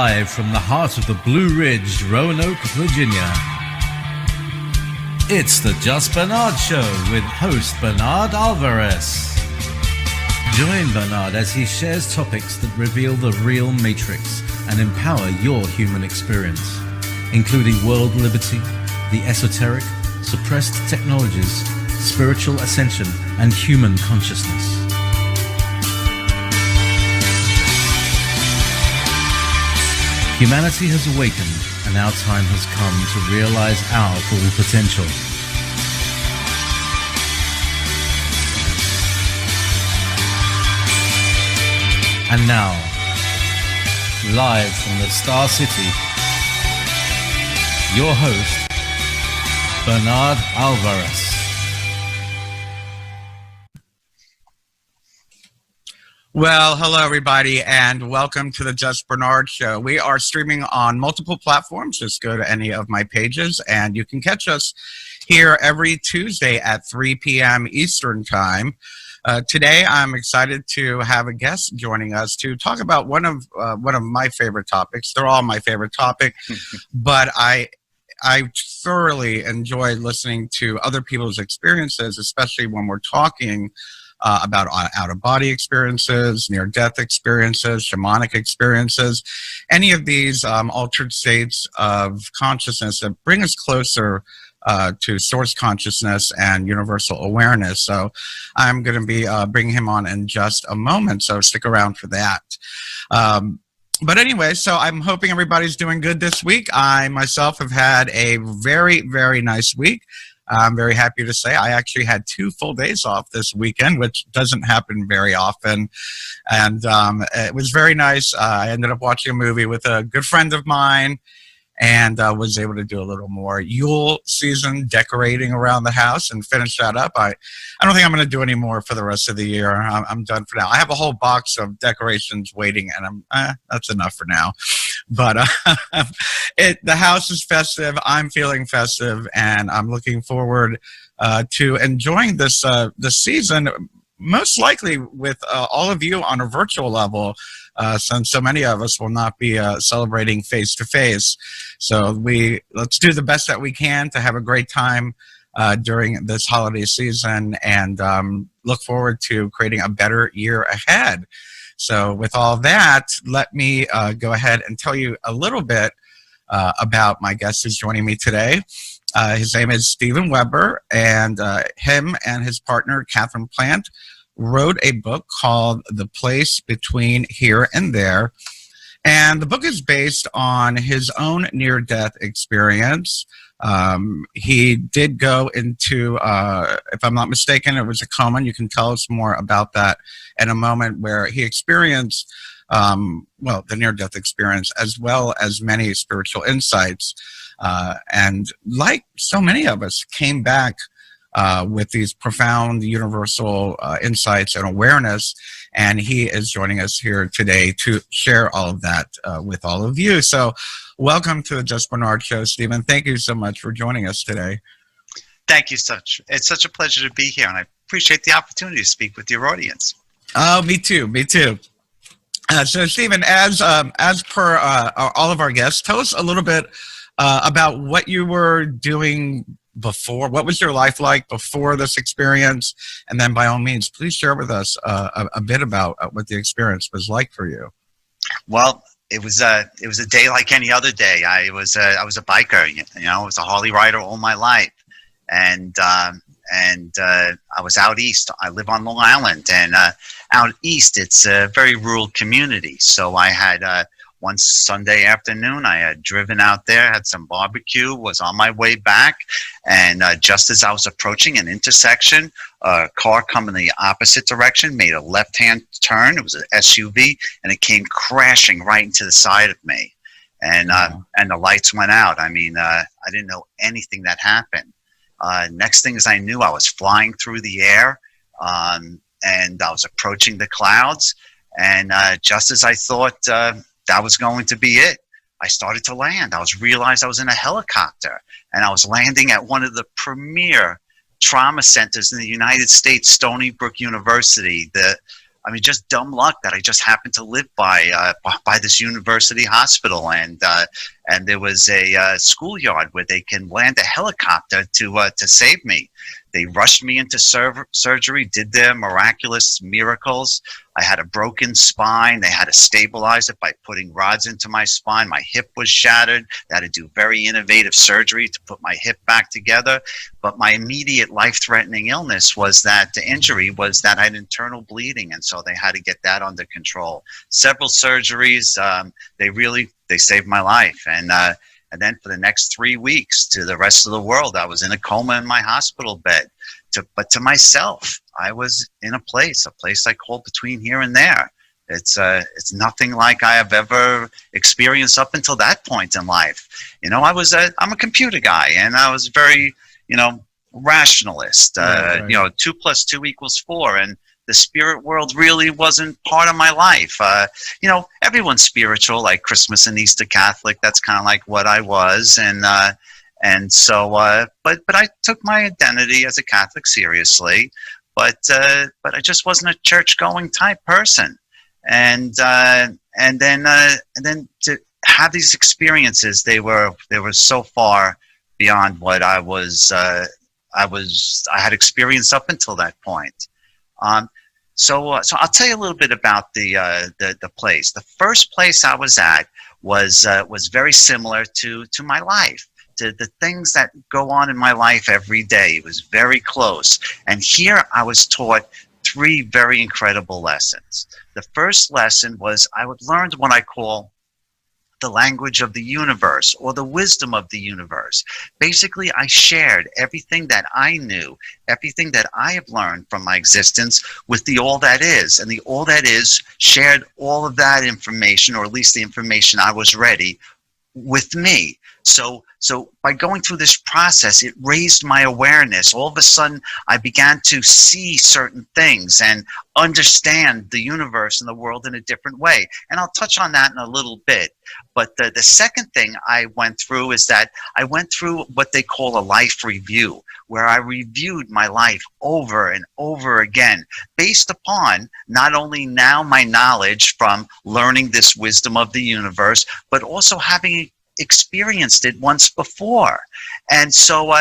Live from the heart of the Blue Ridge, Roanoke, Virginia. It's the Just Bernard Show with host Bernard Alvarez. Join Bernard as he shares topics that reveal the real matrix and empower your human experience, including world liberty, the esoteric, suppressed technologies, spiritual ascension, and human consciousness. Humanity has awakened, and our time has come to realize our full potential. And now, live from the Star City, your host, Bernard Alvarez. Well, hello, everybody, and welcome to the Just Bernard Show. We are streaming on multiple platforms. Just go to any of my pages, and you can catch us here every Tuesday at 3 p.m. Eastern Time. Today, I'm excited to have a guest joining us to talk about one of my favorite topics. They're all my favorite topic, but I thoroughly enjoy listening to other people's experiences, especially when we're talking about out-of-body experiences, near-death experiences, shamanic experiences, any of these altered states of consciousness that bring us closer to source consciousness and universal awareness. So I'm going to be bringing him on in just a moment, so stick around for that. But anyway, so I'm hoping everybody's doing good this week. I myself have had a very, very nice week. I'm very happy to say I actually had 2 full days off this weekend, which doesn't happen very often. And it was very nice. I ended up watching a movie with a good friend of mine and was able to do a little more Yule season decorating around the house and finish that up. I don't think I'm going to do any more for the rest of the year. I'm done for now. I have a whole box of decorations waiting, and that's enough for now. But the house is festive. I'm feeling festive, and I'm looking forward to enjoying this season, most likely with all of you on a virtual level, since so many of us will not be celebrating face-to-face. So let's do the best that we can to have a great time during this holiday season, and look forward to creating a better year ahead. So with all that, let me go ahead and tell you a little bit about my guest who's joining me today. His name is Stephen Weber, and him and his partner, Katherine Plant, wrote a book called The Place Between Here and There. And the book is based on his own near-death experience. He did go into, if I'm not mistaken, it was a coma, and you can tell us more about that in a moment, where he experienced, the near-death experience, as well as many spiritual insights. And like so many of us, came back with these profound universal insights and awareness, and he is joining us here today to share all of that with all of you. So welcome to the Just Bernard Show, Stephen. Thank you so much for joining us today. Thank you. It's such a pleasure to be here, and I appreciate the opportunity to speak with your audience. Oh, me too. So Stephen, as per all of our guests, tell us a little bit about what you were doing before. What was your life like before this experience? And then by all means, please share with us a bit about what the experience was like for you. Well, it was a day like any other day. I was a biker, I was a Harley rider all my life. And I was out east. I live on Long Island, and out east, it's a very rural community. So I had one Sunday afternoon, I had driven out there, had some barbecue, was on my way back, and just as I was approaching an intersection, a car coming the opposite direction made a left-hand turn. It was an SUV, and it came crashing right into the side of me. And the lights went out. I mean, I didn't know anything that happened. Next thing I knew, I was flying through the air, and I was approaching the clouds. And just as I thought that was going to be it, I started to land. I realized I was in a helicopter, and I was landing at one of the premier trauma centers in the United States, Stony Brook University. I mean, just dumb luck that I just happened to live by this university hospital, and there was a schoolyard where they can land a helicopter to save me. They rushed me into surgery, did their miraculous miracles. I had a broken spine. They had to stabilize it by putting rods into my spine. My hip was shattered. They had to do very innovative surgery to put my hip back together. But my immediate life-threatening illness was that the injury was that I had internal bleeding, and so they had to get that under control. Several surgeries. They saved my life. And then for the next 3 weeks, to the rest of the world, I was in a coma in my hospital bed. But to myself, I was in a place I called between here and there. It's nothing like I have ever experienced up until that point in life. I'm a computer guy, and I was very, rationalist. Right. 2 + 2 = 4, and the spirit world really wasn't part of my life. Everyone's spiritual, like Christmas and Easter Catholic. That's kind of like what I was, and so, but I took my identity as a Catholic seriously, but I just wasn't a church-going type person, and then to have these experiences, they were so far beyond what I had experienced up until that point. So I'll tell you a little bit about the place. The first place I was at was very similar to my life, to the things that go on in my life every day. It was very close. And here I was taught 3 very incredible lessons. The first lesson was I would learn what I call the language of the universe, or the wisdom of the universe. Basically, I shared everything that I knew, everything that I have learned from my existence with the All That Is. And the All That Is shared all of that information, or at least the information I was ready, with me. So by going through this process, it raised my awareness. All of a sudden, I began to see certain things and understand the universe and the world in a different way. And I'll touch on that in a little bit. But the second thing I went through is that I went through what they call a life review, where I reviewed my life over and over again, based upon not only now my knowledge from learning this wisdom of the universe, but also having experienced it once before. And so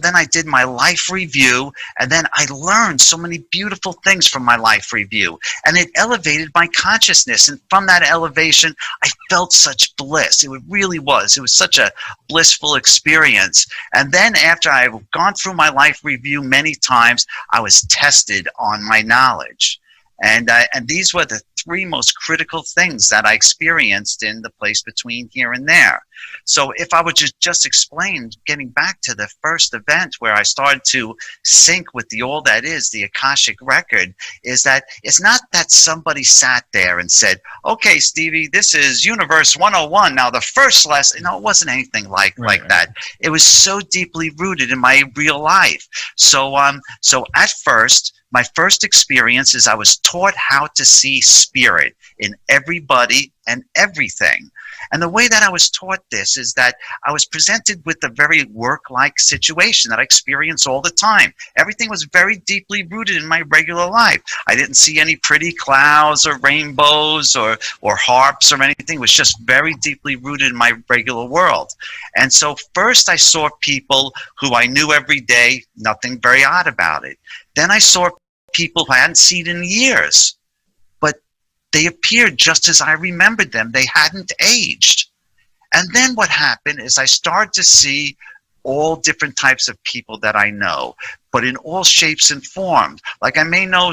then I did my life review, and then I learned so many beautiful things from my life review, and it elevated my consciousness. And from that elevation, I felt such bliss. It really was. It was such a blissful experience. And then after I've gone through my life review many times, I was tested on my knowledge. And these were the 3 most critical things that I experienced in the place between here and there. So if I would just explain, getting back to the first event where I started to sync with the All That Is, the Akashic Record, is that it's not that somebody sat there and said, okay, Stevie, this is Universe 101. Now the first lesson, it wasn't anything like that. It was so deeply rooted in my real life. So at first, my first experience is I was taught how to see spirit in everybody and everything. And the way that I was taught this is that I was presented with a very work-like situation that I experience all the time. Everything was very deeply rooted in my regular life. I didn't see any pretty clouds or rainbows or harps or anything. It was just very deeply rooted in my regular world. And so first I saw people who I knew every day, nothing very odd about it. Then I saw people who I hadn't seen in years, but they appeared just as I remembered them. They hadn't aged. And then what happened is I started to see all different types of people that I know, but in all shapes and forms. Like I may know,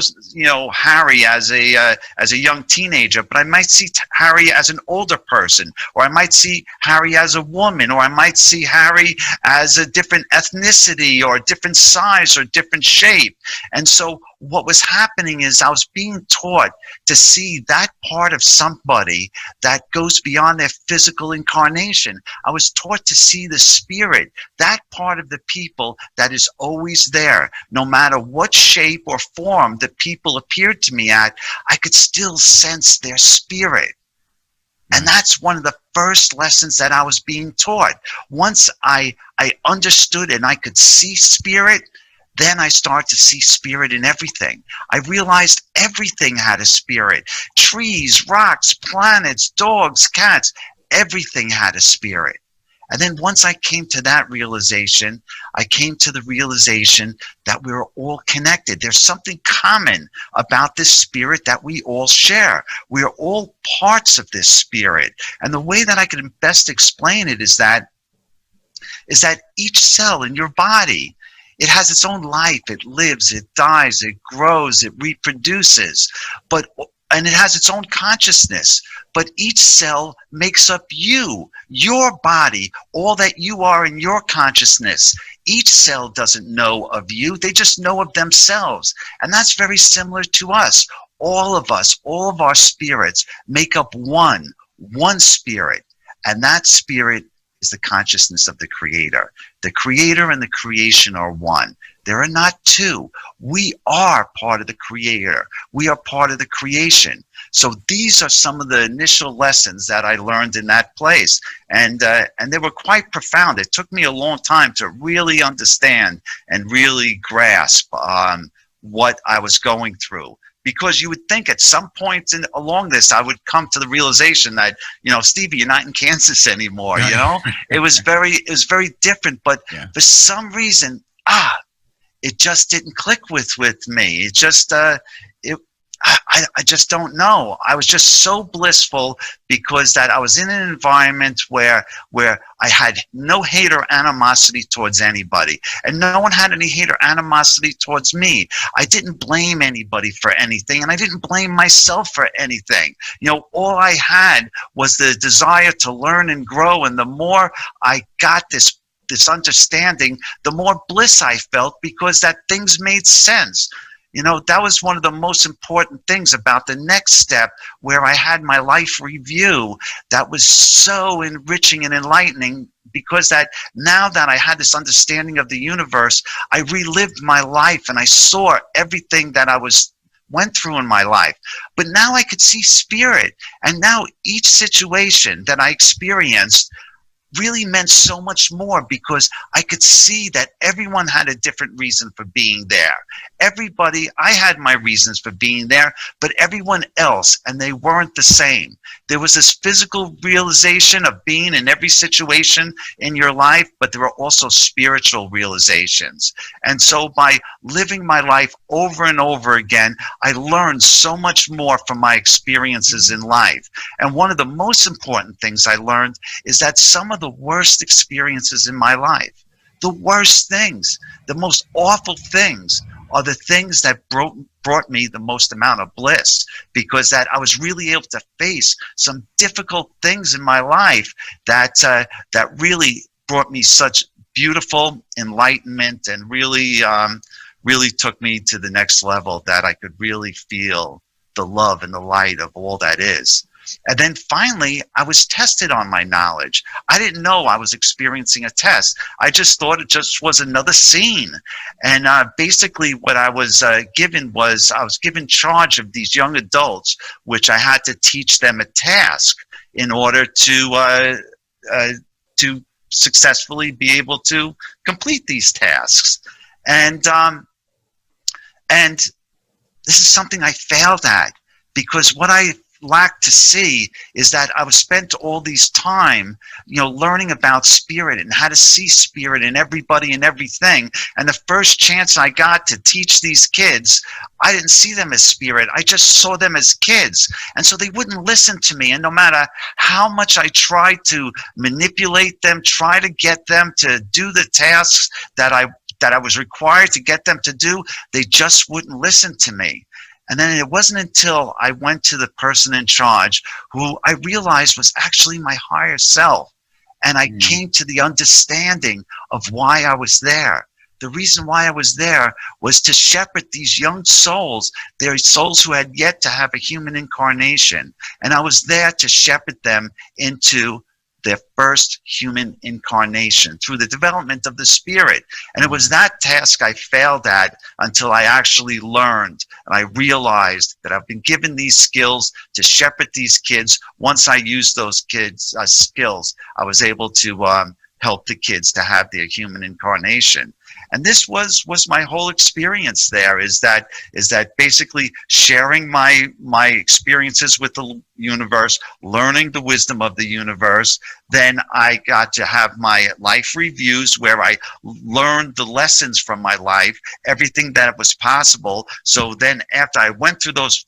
Harry as a young teenager, but I might see Harry as an older person, or I might see Harry as a woman, or I might see Harry as a different ethnicity or a different size or different shape. And so what was happening is I was being taught to see that part of somebody that goes beyond their physical incarnation. I was taught to see the spirit, that part of the people that is always there. No matter what shape or form the people appeared to me at, I could still sense their spirit. And that's one of the first lessons that I was being taught. Once I understood and I could see spirit, then I started to see spirit in everything. I realized everything had a spirit. Trees, rocks, planets, dogs, cats, everything had a spirit. And then once I came to that realization, I came to the realization that we're all connected. There's something common about this spirit that we all share. We are all parts of this spirit. And the way that I can best explain it is that each cell in your body, it has its own life. It lives, it dies, it grows, it reproduces, and it has its own consciousness. But each cell makes up you, your body, all that you are in your consciousness. Each cell doesn't know of you. They just know of themselves. And that's very similar to us. All of us, all of our spirits make up one spirit. And that spirit is the consciousness of the Creator. The Creator and the creation are one. There are not two. We are part of the Creator. We are part of the creation. So these are some of the initial lessons that I learned in that place. And they were quite profound. It took me a long time to really understand and really grasp what I was going through. Because you would think at some point along this, I would come to the realization that, Stevie, you're not in Kansas anymore. It was very different. But for some reason, it just didn't click with me. It just, I just don't know. I was just so blissful because that I was in an environment where I had no hate or animosity towards anybody, and no one had any hate or animosity towards me. I didn't blame anybody for anything, and I didn't blame myself for anything. All I had was the desire to learn and grow, and the more I got this understanding, the more bliss I felt because that things made sense. That was one of the most important things about the next step where I had my life review. That was so enriching and enlightening because that now that I had this understanding of the universe, I relived my life and I saw everything that I went through in my life. But now I could see spirit, and now each situation that I experienced really meant so much more because I could see that everyone had a different reason for being there. I had my reasons for being there, but everyone else, and they weren't the same. There was this physical realization of being in every situation in your life, but there were also spiritual realizations. And so by living my life over and over again, I learned so much more from my experiences in life. And one of the most important things I learned is that some of the worst experiences in my life, the worst things, the most awful things, are the things that brought me the most amount of bliss, because that I was really able to face some difficult things in my life that really brought me such beautiful enlightenment and really took me to the next level, that I could really feel the love and the light of all that is. And then finally, I was tested on my knowledge. I didn't know I was experiencing a test. I just thought it just was another scene. And basically what I was given was, I was given charge of these young adults, which I had to teach them a task in order to successfully be able to complete these tasks. And this is something I failed at, because what I lacked to see is that I was spent all these time, learning about spirit and how to see spirit in everybody and everything. And the first chance I got to teach these kids, I didn't see them as spirit. I just saw them as kids. And so they wouldn't listen to me. And no matter how much I tried to manipulate them, try to get them to do the tasks that I was required to get them to do, they just wouldn't listen to me. And then it wasn't until I went to the person in charge, who I realized was actually my higher self. And I came to the understanding of why I was there. The reason why I was there was to shepherd these young souls. They're souls who had yet to have a human incarnation. And I was there to shepherd them into their first human incarnation through the development of the spirit. And it was that task I failed at until I actually learned, and I realized that I've been given these skills to shepherd these kids. Once I used those kids' skills, I was able to help the kids to have their human incarnation. And this was my whole experience there, is that basically sharing my experiences with the universe, learning the wisdom of the universe. Then I got to have my life reviews where I learned the lessons from my life, everything that was possible. So then after I went through those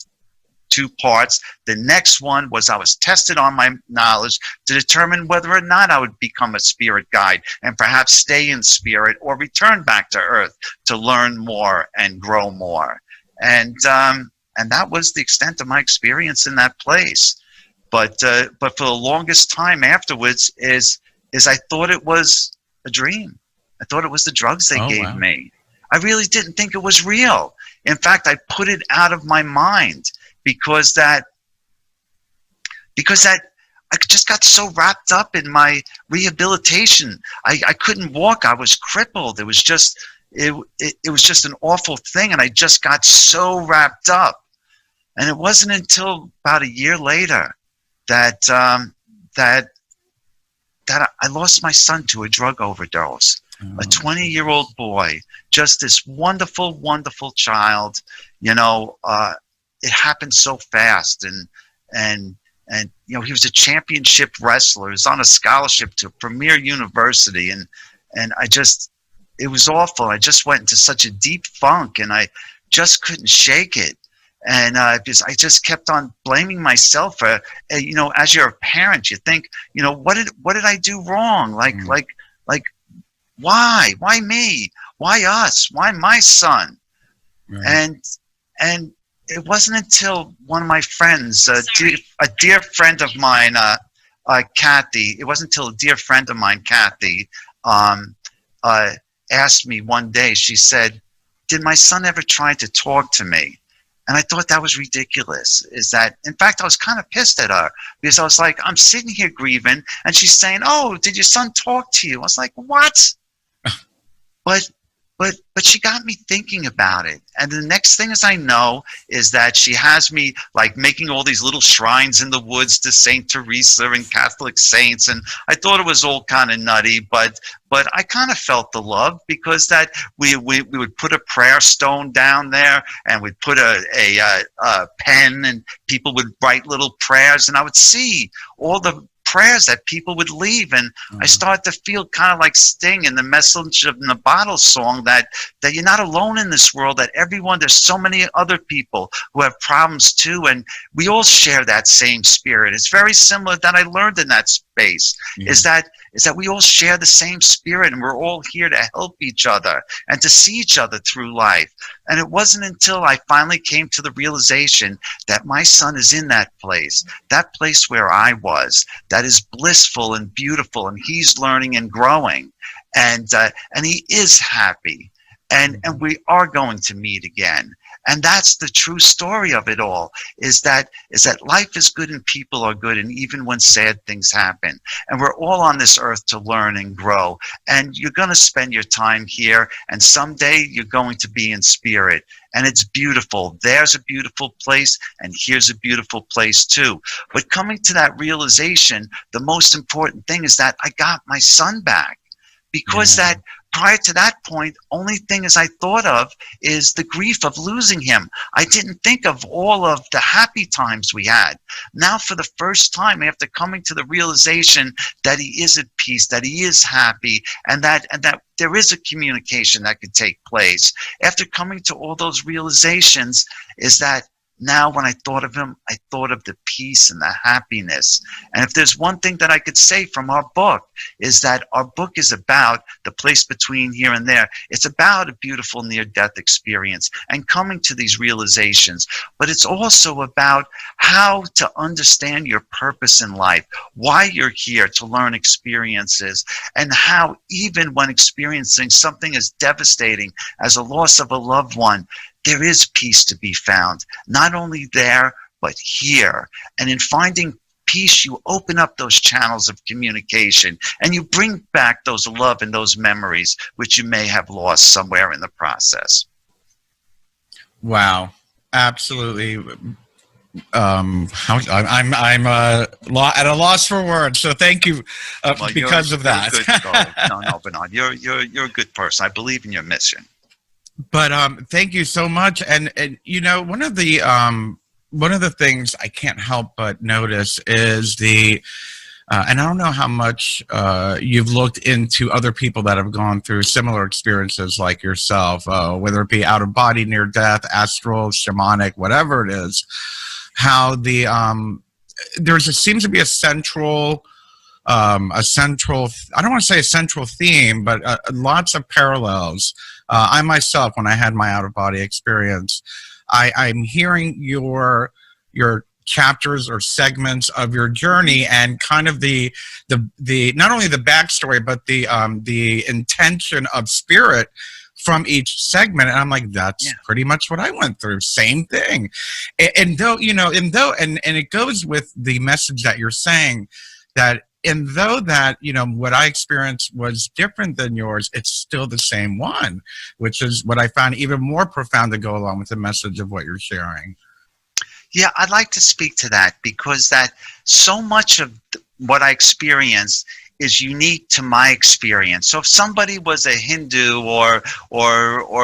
2 parts, the next one was I was tested on my knowledge to determine whether or not I would become a spirit guide and perhaps stay in spirit or return back to earth to learn more and grow more. And that was the extent of my experience in that place. But for the longest time afterwards is I thought it was a dream. I thought it was the drugs they gave me. I really didn't think it was real. In fact, I put it out of my mind. Because that I just got so wrapped up in my rehabilitation. I couldn't walk. I was crippled. It was just an awful thing, and I just got so wrapped up. And it wasn't until about a year later that I lost my son to a drug overdose. A 20-year-old boy, just this wonderful, wonderful child. It happened so fast, and he was a championship wrestler. He was on a scholarship to a premier university, and it was awful. I just went into such a deep funk, and I just couldn't shake it. And because I just kept on blaming myself for, as you're a parent, you think, what did I do wrong? Like why me? Why us? Why my son? Right. And it wasn't until one of my friends, a dear friend of mine, Kathy. It wasn't until a dear friend of mine, Kathy, asked me one day. She said, "Did my son ever try to talk to me?" And I thought that was ridiculous. In fact, I was kind of pissed at her because I was like, I'm sitting here grieving, and she's saying, "Oh, did your son talk to you?" I was like, "What?" But she got me thinking about it. And the next thing I know is that she has me like making all these little shrines in the woods to Saint Teresa and Catholic saints. And I thought it was all kind of nutty, but I kind of felt the love, because that we would put a prayer stone down there, and we'd put a pen, and people would write little prayers, and I would see all the prayers that people would leave, and I started to feel kind of like Sting in the Message in the Bottle song, that you're not alone in this world, that there's so many other people who have problems too, and we all share that same spirit. It's very similar that I learned in that space, is that we all share the same spirit, and we're all here to help each other and to see each other through life. And it wasn't until I finally came to the realization that my son is in that place where I was, that is blissful and beautiful, and he's learning and growing, and he is happy, and we are going to meet again. And that's the true story of it all, is that life is good and people are good, and even when sad things happen. And we're all on this earth to learn and grow. And you're going to spend your time here, and someday you're going to be in spirit. And it's beautiful. There's a beautiful place, and here's a beautiful place too. But coming to that realization, the most important thing is that I got my son back. Because that prior to that point, only thing as I thought of is the grief of losing him. I didn't think of all of the happy times we had. Now, for the first time, after coming to the realization that he is at peace, that he is happy, and that there is a communication that could take place, after coming to all those realizations, is that now when I thought of him, I thought of the peace and the happiness. And if there's one thing that I could say from our book, is that our book is about the place between here and there. It's about a beautiful near-death experience and coming to these realizations. But it's also about how to understand your purpose in life, why you're here to learn experiences, and how even when experiencing something as devastating as a loss of a loved one, there is peace to be found, not only there, but here. And in finding peace, you open up those channels of communication, and you bring back those love and those memories which you may have lost somewhere in the process. Wow. Absolutely I'm at a loss for words. So thank you because of that. You're good, no, Bernard, you're a good person. I believe in your mission. But thank you so much. And you know, one of the things I can't help but notice is and I don't know how much you've looked into other people that have gone through similar experiences like yourself, whether it be out of body, near death, astral, shamanic, whatever it is. How seems to be a central. I don't want to say a central theme, but lots of parallels. I myself, when I had my out of body experience, I'm hearing your chapters or segments of your journey and kind of the not only the backstory but the intention of spirit from each segment. And I'm like, that's pretty much what I went through. Same thing. And though, you know, and it goes with the message that you're saying that, and though that, you know, what I experienced was different than yours, it's still the same one, which is what I found even more profound to go along with the message of what you're sharing. Yeah, I'd like to speak to that because that so much of what I experienced is unique to my experience. So if somebody was a Hindu or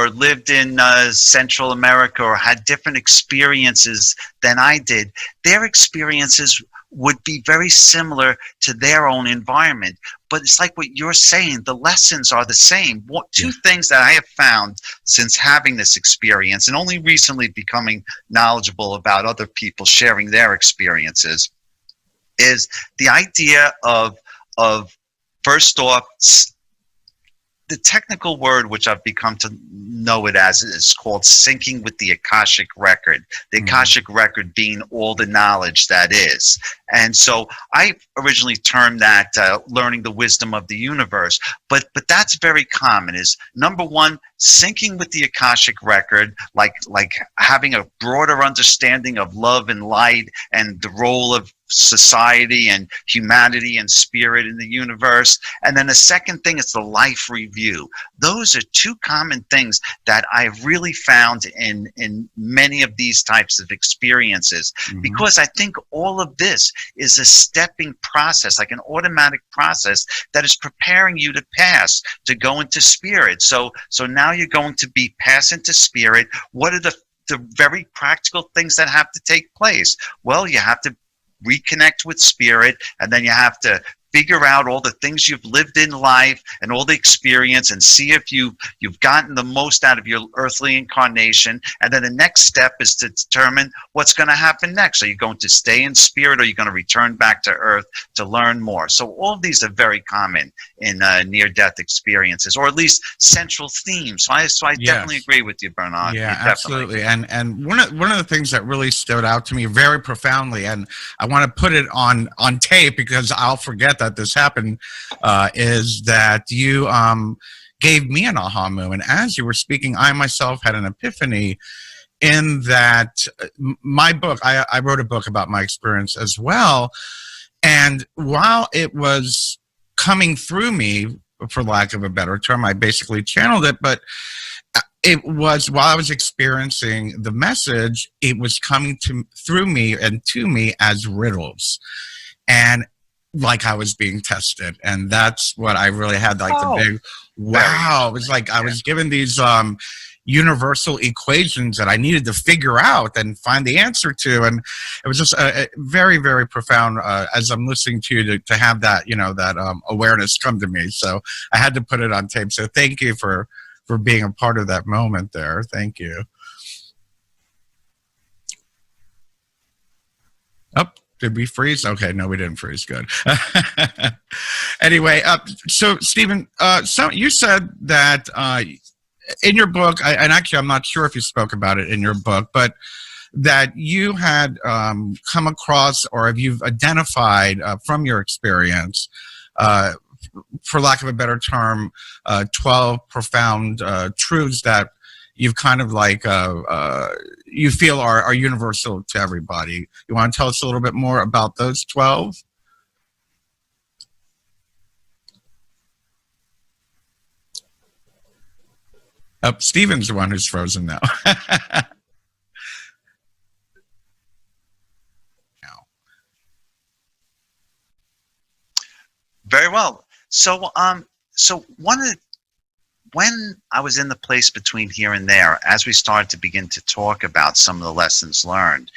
lived in Central America or had different experiences than I did, their experiences would be very similar to their own environment. But it's like what you're saying, the lessons are the same. Two things that I have found since having this experience and only recently becoming knowledgeable about other people sharing their experiences is the idea of first off, the technical word which I've become to know it as is called syncing with the Akashic record. The Akashic record being all the knowledge that is. And so I originally termed that learning the wisdom of the universe. But that's very common is, number one, syncing with the Akashic record, like having a broader understanding of love and light and the role of society and humanity and spirit in the universe. And then the second thing is the life review. Those are two common things that I've really found in many of these types of experiences, because I think all of this is a stepping process, like an automatic process that is preparing you to pass, to go into spirit. So now you're going to be pass into spirit. What are the very practical things that have to take place? Well, you have to reconnect with spirit, and then you have to figure out all the things you've lived in life and all the experience and see if you've gotten the most out of your earthly incarnation. And then the next step is to determine what's going to happen next. Are you going to stay in spirit, or are you going to return back to earth to learn more? So all of these are very common in near-death experiences, or at least central themes. So I definitely agree with you, Bernard. Yeah, absolutely. And one of the things that really stood out to me very profoundly, and I want to put it on tape because I'll forget that this happened, is that you gave me an aha moment. As you were speaking, I myself had an epiphany in that my book, I wrote a book about my experience as well. And while it was coming through me, for lack of a better term, I basically channeled it, but it was, while I was experiencing the message, it was coming through me and to me as riddles. And like I was being tested. And that's what I really had, like the big wow. It was like I was given these universal equations that I needed to figure out and find the answer to. And it was just a very, very profound, as I'm listening to you, to have that, you know, that awareness come to me. So I had to put it on tape. So thank you for being a part of that moment there. Thank you. Did we freeze? Okay, no, we didn't freeze. Good. Anyway, so Stephen, so you said that in your book, and actually I'm not sure if you spoke about it in your book, but that you had come across, or have you identified from your experience, for lack of a better term, 12 profound truths that you've kind of like you feel are universal to everybody. You want to tell us a little bit more about those 12? Stephen's the one who's frozen now. Very well. So, when I was in the place between here and there, as we started to begin to talk about some of the lessons learned,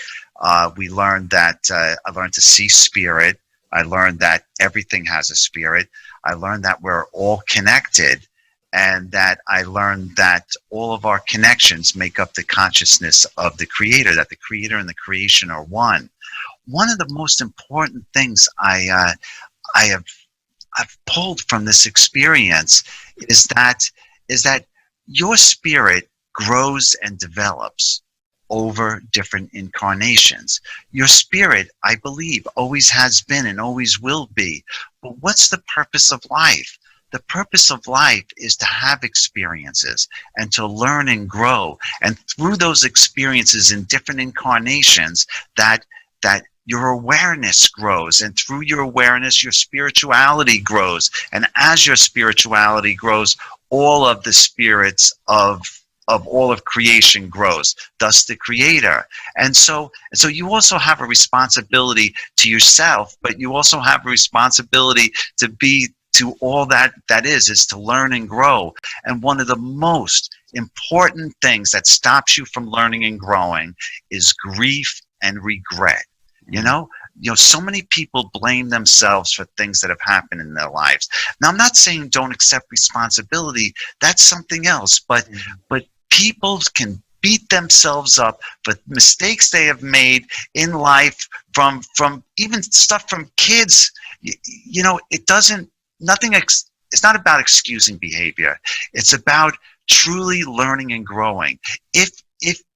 we learned that I learned to see spirit. I learned that everything has a spirit. I learned that we're all connected, and that I learned that all of our connections make up the consciousness of the Creator, that the Creator and the creation are one. One of the most important things I've pulled from this experience is that your spirit grows and develops over different incarnations. Your spirit, I believe, always has been and always will be. But what's the purpose of life? The purpose of life is to have experiences and to learn and grow. And through those experiences in different incarnations, that your awareness grows, and through your awareness, your spirituality grows. And as your spirituality grows, all of the spirits of all of creation grows, thus the Creator. And so you also have a responsibility to yourself, but you also have a responsibility to be to all that is to learn and grow. And one of the most important things that stops you from learning and growing is grief and regret. You know, so many people blame themselves for things that have happened in their lives. Now, I'm not saying don't accept responsibility. That's something else. But people can beat themselves up for mistakes they have made in life, from even stuff from kids. It doesn't. It's not about excusing behavior. It's about truly learning and growing.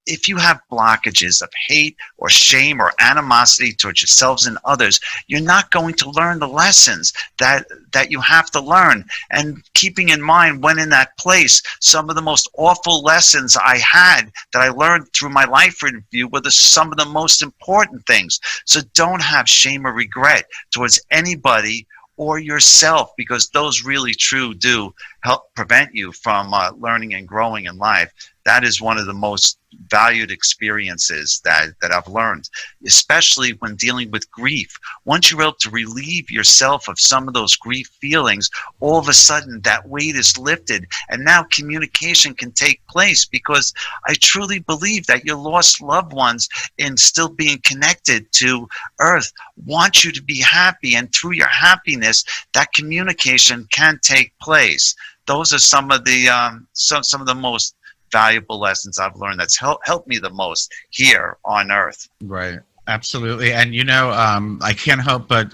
If you have blockages of hate or shame or animosity towards yourselves and others, you're not going to learn the lessons that you have to learn. And keeping in mind, when in that place, some of the most awful lessons I had that I learned through my life review were some of the most important things. So don't have shame or regret towards anybody or yourself, because those really do help prevent you from learning and growing in life. That is one of the most valued experiences that I've learned, especially when dealing with grief. Once you're able to relieve yourself of some of those grief feelings, all of a sudden that weight is lifted, and now communication can take place, because I truly believe that your lost loved ones, in still being connected to Earth, want you to be happy, and through your happiness, that communication can take place. Those are some of the most valuable lessons I've learned that's helped me the most here on Earth. Right. Absolutely. And, I can't help but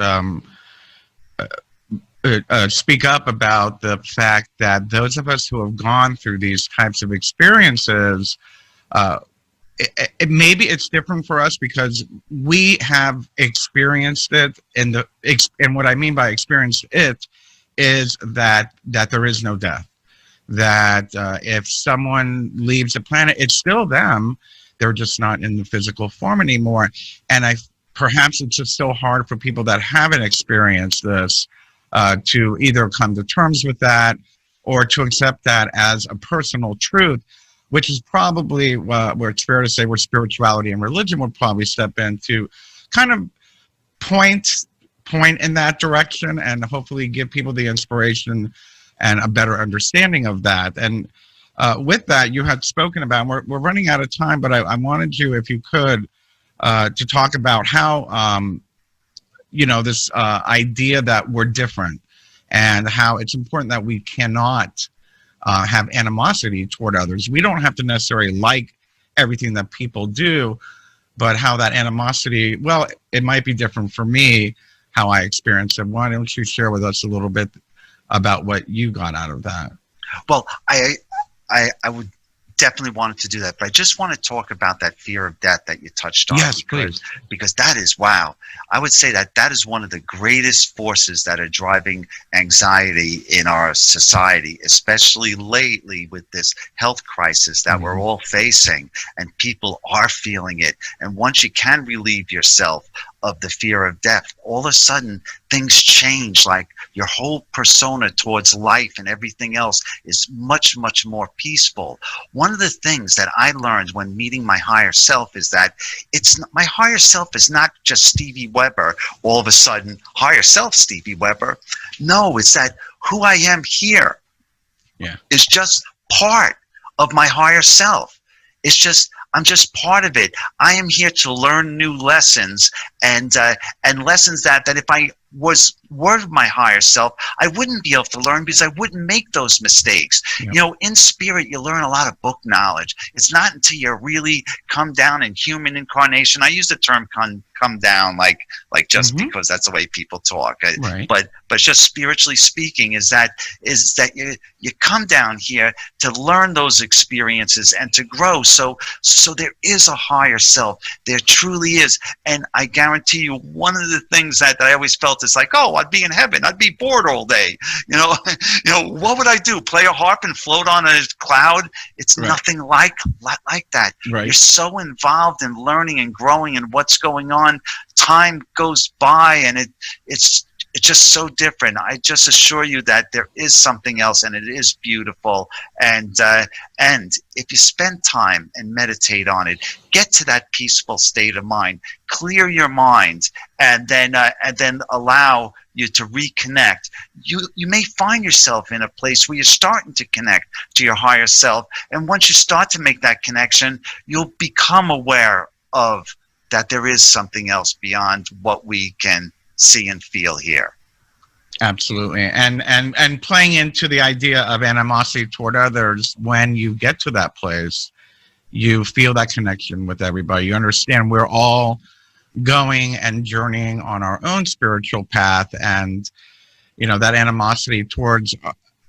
speak up about the fact that those of us who have gone through these types of experiences, maybe it's different for us because we have experienced it. And what I mean by experienced it is that there is no death. That if someone leaves the planet, it's still them. They're just not in the physical form anymore. And perhaps it's just so hard for people that haven't experienced this to either come to terms with that or to accept that as a personal truth, which is probably where it's fair to say where spirituality and religion would probably step in to kind of point in that direction and hopefully give people the inspiration and a better understanding of that. And with that, you had spoken about, we're running out of time, but I wanted you, if you could, to talk about how, this idea that we're different and how it's important that we cannot have animosity toward others. We don't have to necessarily like everything that people do, but how that animosity, well, it might be different for me, how I experience it. Why don't you share with us a little bit about what you got out of that? Well, I would definitely wanted to do that, but I just want to talk about that fear of death that you touched on. Yes, please. Because that is, wow. I would say that is one of the greatest forces that are driving anxiety in our society, especially lately with this health crisis that we're all facing, and people are feeling it. And once you can relieve yourself of the fear of death, all of a sudden things change. Like your whole persona towards life and everything else is much, much more peaceful. One one of the things that I learned when meeting my higher self is that my higher self is not just Stevie Weber, all of a sudden, higher self Stevie Weber. No, it's that who I am here is just part of my higher self. It's just, I'm just part of it. I am here to learn new lessons, and lessons that if I were my higher self, I wouldn't be able to learn, because I wouldn't make those mistakes. Yep. You know, in spirit, you learn a lot of book knowledge. It's not until you really come down in human incarnation. I use the term come down like just because that's the way people talk. Right. But just spiritually speaking, is that you come down here to learn those experiences and to grow. So there is a higher self. There truly is. And I guarantee you, one of the things that I always felt is like, oh, I'd be in heaven. I'd be bored all day. You know, what would I do? Play a harp and float on a cloud? It's nothing like that. Right. You're so involved in learning and growing and what's going on. Time goes by, and it's just so different. I just assure you that there is something else, and it is beautiful. And if you spend time and meditate on it, get to that peaceful state of mind, clear your mind, and then allow you to reconnect. You may find yourself in a place where you're starting to connect to your higher self, and once you start to make that connection, you'll become aware of that there is something else beyond what we can see and feel here. Absolutely. And playing into the idea of animosity toward others, when you get to that place, you feel that connection with everybody. You understand we're all going and journeying on our own spiritual path, and that animosity towards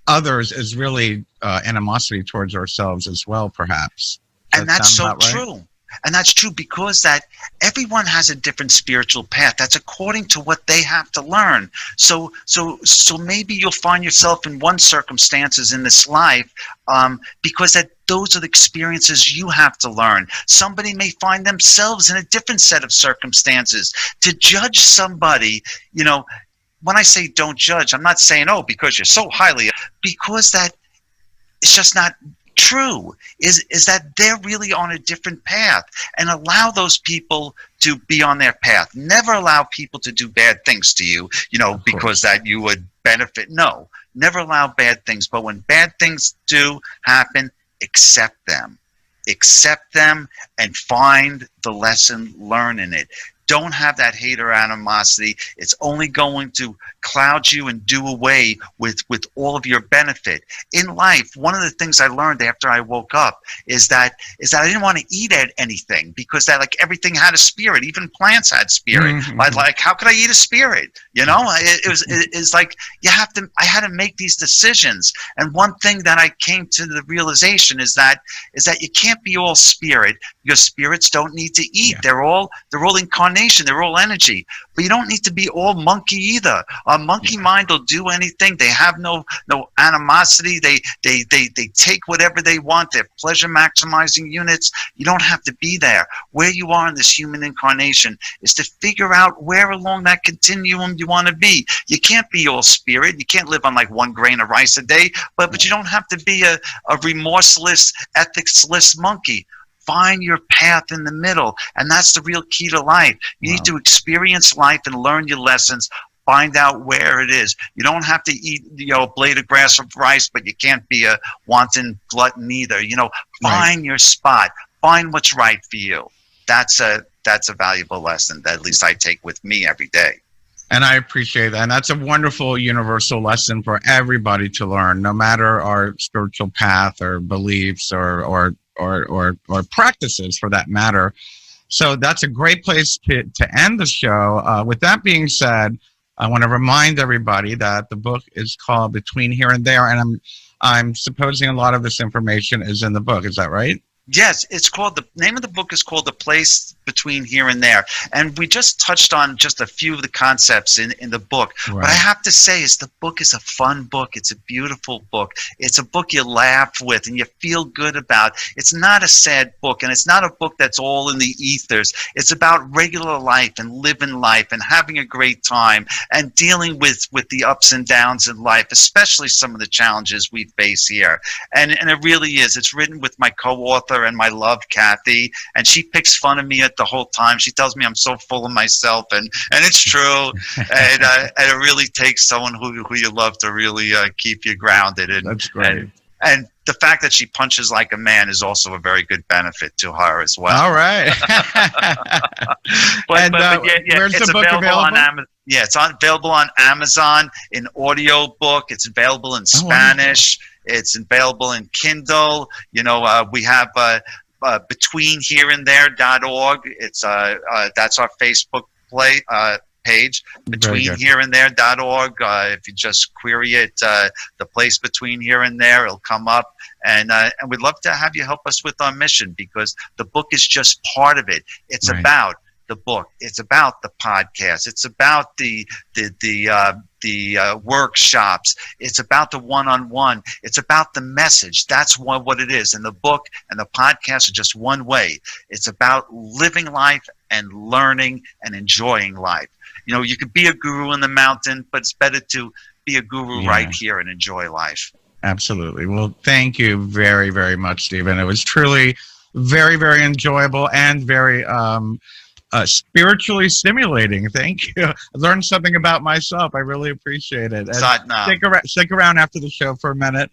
others is really animosity towards ourselves as well, perhaps. And that's so true. And that's true, because that everyone has a different spiritual path. That's according to what they have to learn. So maybe you'll find yourself in one circumstances in this life, because those are the experiences you have to learn. Somebody may find themselves in a different set of circumstances. To judge somebody, when I say don't judge, I'm not saying, oh, because you're so highly, because that it's just not true, is that they're really on a different path, and allow those people to be on their path. Never allow people to do bad things to you, because that you would benefit. No, never allow bad things. But when bad things do happen, accept them and find the lesson, learn in it. Don't have that hate or animosity. It's only going to cloud you and do away with all of your benefit. In life, one of the things I learned after I woke up is that I didn't want to eat anything, because that, like, everything had a spirit. Even plants had spirit. Mm-hmm. Like, how could I eat a spirit? It's like I had to make these decisions. And one thing that I came to the realization is that you can't be all spirit, because spirits don't need to eat. Yeah. They're all incarnation. They're all energy. But you don't need to be all monkey either. A monkey mind will do anything. They have no animosity. They take whatever they want. They're pleasure maximizing units. You don't have to be there. Where you are in this human incarnation is to figure out where along that continuum you want to be. You can't be all spirit. You can't live on like 1 grain of rice a day, but you don't have to be a remorseless, ethicsless monkey. Find your path in the middle, and that's the real key to life. You need to experience life and learn your lessons. Find out where it is. You don't have to eat, a blade of grass of rice, but you can't be a wanton glutton either. Find your spot. Find what's right for you. That's a valuable lesson that at least I take with me every day. And I appreciate that. And that's a wonderful universal lesson for everybody to learn, no matter our spiritual path or beliefs or practices, for that matter. So that's a great place to end the show. With that being said, I want to remind everybody that the book is called Between Here and There, and I'm supposing a lot of this information is in the book. Is that right? Yes, it's called, the name of the book is called The Place between here and there. And we just touched on just a few of the concepts in the book. Right. What I have to say is the book is a fun book. It's a beautiful book. It's a book you laugh with and you feel good about. It's not a sad book, and it's not a book that's all in the ethers. It's about regular life and living life and having a great time and dealing with the ups and downs in life, especially some of the challenges we face here. And it really is. It's written with my co-author and my love, Kathy, and she picks fun of me at the whole time. She tells me I'm so full of myself, and it's true. and it really takes someone who you love to really keep you grounded. And that's great. And the fact that she punches like a man is also a very good benefit to her as well. All right. But where's it's the book available? On Amazon. Yeah, it's available on Amazon in audio book. It's available in Spanish. It's available in Kindle. You know, we have betweenhereandthere.org. It's that's our Facebook page, betweenhereandthere.org. If you just query it, the place between here and there, it'll come up. And we'd love to have you help us with our mission, because the book is just part of it. It's about the book. It's about the podcast. It's about the workshops. It's about the one-on-one. It's about the message. That's what it is. And the book and the podcast are just one way. It's about living life and learning and enjoying life. You know, you could be a guru in the mountain, but it's better to be a guru right here and enjoy life. Absolutely. Well, thank you very, very much, Stephen. It was truly very, very enjoyable and very spiritually stimulating. Thank you. I learned something about myself. I really appreciate it. Stick around after the show for a minute.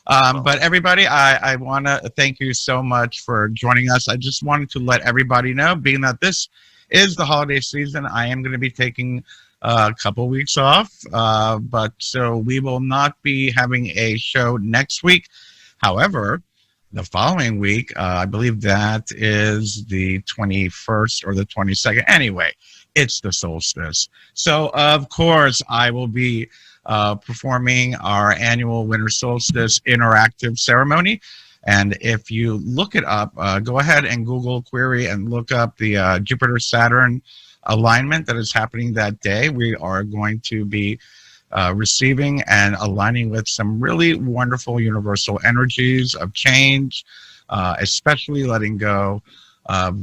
But everybody, I want to thank you so much for joining us. I just wanted to let everybody know, being that this is the holiday season, I am going to be taking a couple weeks off. But so we will not be having a show next week. However, the following week, I believe that is the 21st or the 22nd. Anyway, it's the solstice. So, of course, I will be performing our annual winter solstice interactive ceremony. And if you look it up, go ahead and Google query and look up the Jupiter-Saturn alignment that is happening that day. We are going to be receiving and aligning with some really wonderful universal energies of change, especially letting go of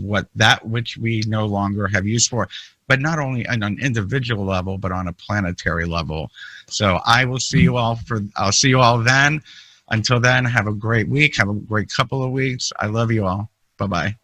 which we no longer have use for, but not only on an individual level, but on a planetary level. So I will see you all I'll see you all then. Until then, have a great week. Have a great couple of weeks. I love you all. Bye-bye.